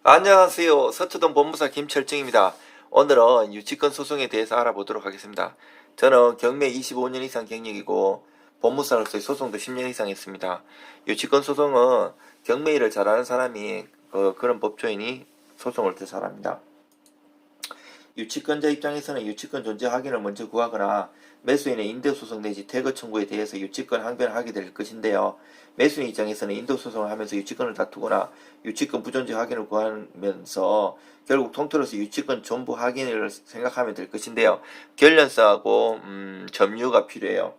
안녕하세요. 서초동 법무사 김철증입니다. 오늘은 유치권 소송에 대해서 알아보도록 하겠습니다. 저는 경매 25년 이상 경력이고 법무사로서의 소송도 10년 이상 했습니다. 유치권 소송은 경매 일을 잘하는 사람이 그런 법조인이 소송을 더 잘합니다. 유치권자 입장에서는 유치권 존재 확인을 먼저 구하거나 매수인의 인도소송 내지 퇴거 청구에 대해서 유치권 항변을 하게 될 것인데요. 매수인 입장에서는 인도소송을 하면서 유치권을 다투거나 유치권 부존재 확인을 구하면서 결국 통틀어서 유치권 전부 확인을 생각하면 될 것인데요. 결련서하고 점유가 필요해요.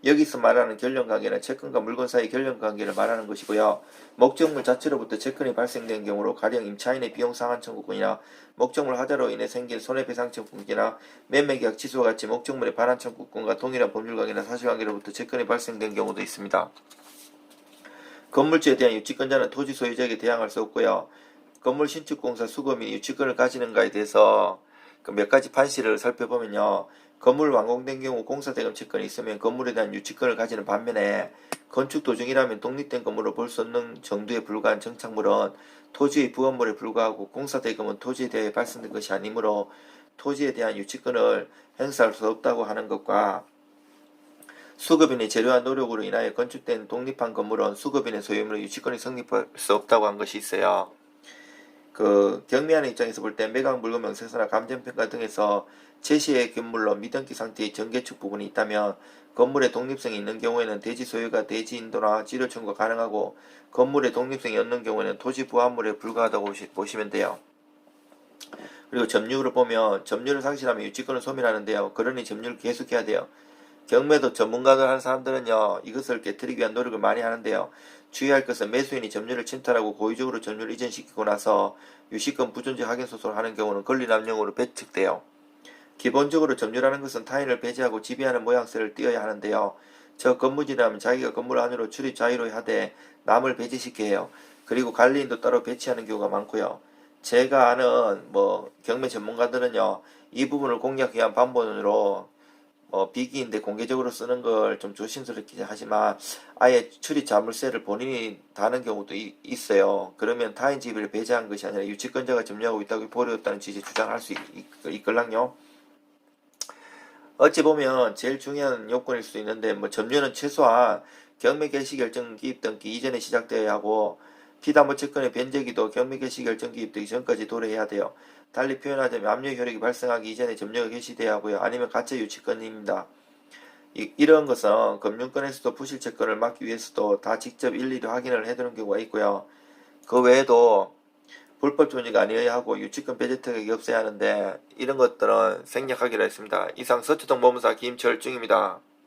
여기서 말하는 결련관계는 채권과 물건 사이 결련관계를 말하는 것이고요. 목적물 자체로부터 채권이 발생된 경우로 가령 임차인의 비용 상환 청구권이나 목적물 하자로 인해 생긴 손해배상 청구권이나 매매계약 취소와 같이 목적물의 반환 청구권과 동일한 법률관계나 사실관계로부터 채권이 발생된 경우도 있습니다. 건물주에 대한 유치권자는 토지 소유자에게 대항할 수 없고요. 건물 신축공사 수거민이 유치권을 가지는가에 대해서 몇 가지 판시를 살펴보면요. 건물 완공된 경우 공사대금 채권이 있으면 건물에 대한 유치권을 가지는 반면에 건축 도중이라면 독립된 건물로 볼 수 없는 정도에 불과한 정착물은 토지의 부업물에 불과하고 공사대금은 토지에 대해 발생된 것이 아니므로 토지에 대한 유치권을 행사할 수 없다고 하는 것과 수급인의 재료와 노력으로 인하여 건축된 독립한 건물은 수급인의 소유물로 유치권이 성립할 수 없다고 한 것이 있어요. 경매하는 입장에서 볼 때 매각 물건 명세서나 감정평가 등에서 제시의 건물로 미등기 상태의 전개축 부분이 있다면 건물의 독립성이 있는 경우에는 대지 소유가 대지 인도나 지료 청구가 가능하고 건물의 독립성이 없는 경우에는 토지 부합물에 불과하다고 보시면 돼요. 그리고 점유를 보면 점유를 상실하면 유치권을 소멸하는데요. 그러니 점유를 계속해야 돼요. 경매도 전문가들 하는 사람들은요, 이것을 깨뜨리기 위한 노력을 많이 하는데요. 주의할 것은 매수인이 점유를 침탈하고 고의적으로 점유를 이전시키고 나서 유치권 부존재 확인 소송을 하는 경우는 권리남용으로 배척돼요. 기본적으로 점유라는 것은 타인을 배제하고 지배하는 모양새를 띄어야 하는데요. 저 건물이라면 자기가 건물 안으로 출입 자유로 하되 남을 배제시켜야 해요. 그리고 관리인도 따로 배치하는 경우가 많고요. 제가 아는 경매 전문가들은요, 이 부분을 공략하기 위한 방법으로 비기인데 공개적으로 쓰는 걸 좀 조심스럽게 하지만 아예 출입 자물쇠를 본인이 다는 경우도 있어요. 그러면 타인 지위를 배제한 것이 아니라 유치권자가 점유하고 있다고 보여줬다는 취지의 주장할 수 있걸랑요. 어찌 보면 제일 중요한 요건일 수도 있는데 점유는 최소한 경매 개시 결정 기입 등기 이전에 시작되어야 하고 피담보 채권의 변제기도 경매 개시 결정 기입 등기 전까지 도래해야 돼요. 달리 표현하자면 압류 효력이 발생하기 이전에 점유가 개시돼야 하고요. 아니면 가짜 유치권입니다. 이런 것은 금융권에서도 부실 채권을 막기 위해서도 다 직접 일일이 확인을 해두는 경우가 있고요. 그 외에도 불법 존재가 아니어야 하고 유치권 배제 특약이 없어야 하는데 이런 것들은 생략하기로 했습니다. 이상 서초동 법무사 김철중입니다.